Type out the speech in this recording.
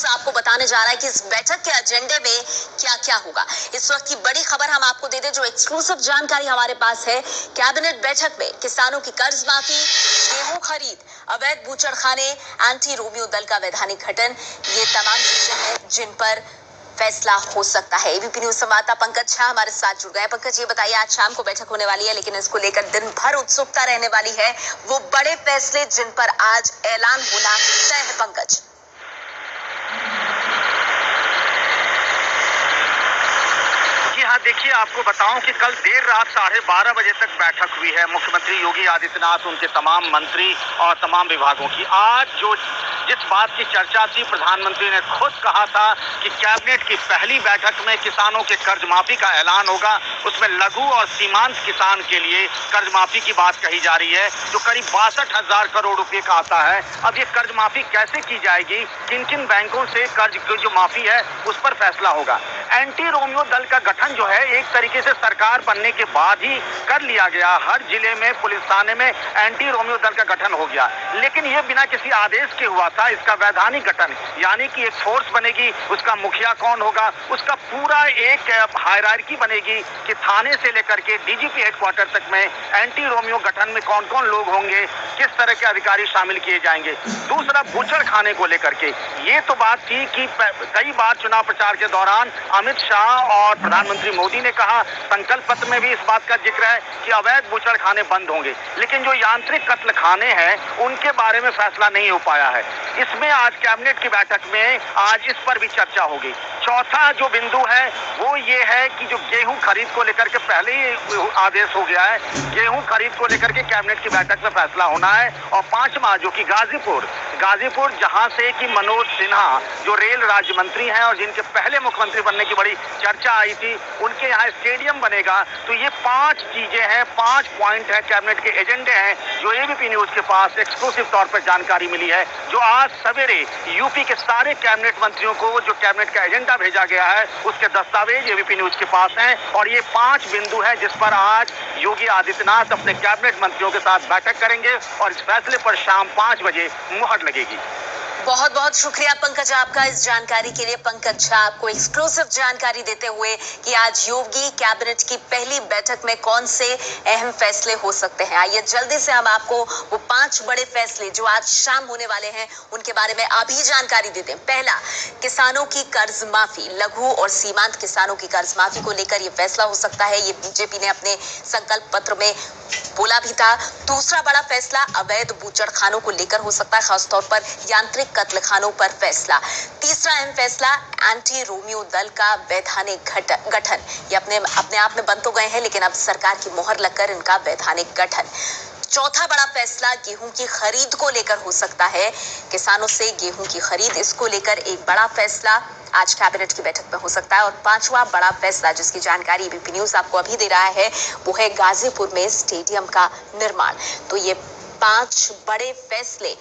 आपको बताने जा रहा है कि इस बैठक के एजेंडे में क्या क्या होगा। इस वक्त की बड़ी खबर हम आपको दे दें, जो एक्सक्लूसिव जानकारी हमारे पास है। कैबिनेट बैठक में किसानों की कर्ज माफी, गेहूं खरीद, अवैध बूचड़खाने, एंटी रोमियो दल का वैधानिक गठन, ये तमाम चीजें हैं जिन पर फैसला हो सकता है। एबीपी न्यूज संवाददाता पंकज झा हमारे साथ जुड़ गए। पंकज, ये बताइए, आज शाम को बैठक होने वाली है, लेकिन इसको लेकर दिन भर उत्सुकता रहने वाली है। वो बड़े फैसले जिन पर आज ऐलान होना तय है। पंकज, हाँ, देखिए, आपको बताऊं कि कल देर रात 12:30 बजे तक बैठक हुई है मुख्यमंत्री योगी आदित्यनाथ, उनके तमाम मंत्री और तमाम विभागों की। आज जिस बात की चर्चा थी, प्रधानमंत्री ने खुद कहा था कि कैबिनेट की पहली बैठक में किसानों के कर्ज माफी का ऐलान होगा। उसमें लघु और सीमांत किसान के लिए कर्ज माफी की बात कही जा रही है, जो करीब 62,000 करोड़ रुपए का आता है। अब ये कर्ज माफी कैसे की जाएगी, किन किन बैंकों से कर्ज की जो माफी है उस पर फैसला होगा। एंटी रोमियो दल का गठन जो है, एक तरीके से सरकार बनने के बाद ही कर लिया गया। हर जिले में, पुलिस थाने में एंटी रोमियो दल का गठन हो गया, लेकिन यह बिना किसी आदेश के हुआ था। इसका वैधानिक गठन, यानी कि एक फोर्स बनेगी, उसका मुखिया कौन होगा, उसका पूरा एक हायरार्की बनेगी कि थाने से लेकर के डीजीपी हेडक्वार्टर तक में एंटी रोमियो गठन में कौन कौन लोग होंगे, किस तरह के अधिकारी शामिल किए जाएंगे। दूसरा, बूचड़खाने को लेकर के ये तो बात थी कि कई बार चुनाव प्रचार के दौरान अमित शाह और प्रधानमंत्री मोदी ने कहा, संकल्प पत्र में भी इस बात का जिक्र है कि अवैध बूचड़खाने बंद होंगे, लेकिन जो यांत्रिक कत्ल खाने हैं उनके बारे में फैसला नहीं हो पाया है। इसमें आज कैबिनेट की बैठक में आज इस पर भी चर्चा होगी। चौथा जो बिंदु है वो ये है कि जो गेहूं खरीद को लेकर के पहले ही आदेश हो गया है, गेहूं खरीद को लेकर के कैबिनेट की बैठक में फैसला होना है। और पांचवा, जो कि गाजीपुर जहां से कि मनोज सिन्हा जो रेल राज्य मंत्री हैं और जिनके पहले मुख्यमंत्री बनने की बड़ी चर्चा आई थी, उनके यहाँ स्टेडियम बनेगा। तो ये 5 चीजें हैं, 5 पॉइंट है, कैबिनेट के एजेंडे हैं, जो एबीपी न्यूज के पास एक्सक्लूसिव तौर पर जानकारी मिली है। जो आज सवेरे यूपी के सारे कैबिनेट मंत्रियों को जो कैबिनेट का एजेंडा भेजा गया है, उसके दस्तावेज एबीपी न्यूज के पास हैं। और ये 5 बिंदु है जिस पर आज योगी आदित्यनाथ अपने कैबिनेट मंत्रियों के साथ बैठक करेंगे और इस फैसले पर शाम 5 बजे मुहर लगेगी। बहुत बहुत शुक्रिया पंकज आपका इस जानकारी के लिए। पंकज झा आपको एक्सक्लूसिव जानकारी देते हुए कि आज योगी कैबिनेट की पहली बैठक में कौन से अहम फैसले हो सकते हैं। आइए जल्दी से हम आपको वो 5 बड़े फैसले जो आज शाम होने वाले हैं उनके बारे में अभी जानकारी देते हैं। पहला, किसानों की कर्ज माफी, लघु और सीमांत किसानों की कर्ज माफी को लेकर यह फैसला हो सकता है। ये बीजेपी ने अपने संकल्प पत्र में बोला भी था। दूसरा बड़ा फैसला अवैध बूचड़खानों को लेकर हो सकता है, खासतौर पर यांत्रिक कत्ल खानों पर फैसला। तीसरा अहम फैसला, एंटी रोमियो दल का वैधानिक गठन। ये अपने आप में बन तो गए हैं, लेकिन अब सरकार की मोहर लगकर इनका वैधानिक गठन। चौथा बड़ा फैसला गेहूं की खरीद को लेकर हो सकता है। किसानों से गेहूं की खरीद, इसको लेकर एक बड़ा फैसला आज कैबिनेट की बैठक में हो सकता है। और पांचवा बड़ा फैसला, जिसकी जानकारी एबीपी न्यूज आपको अभी दे रहा है, वो है गाजीपुर में स्टेडियम का निर्माण। तो ये 5 बड़े फैसले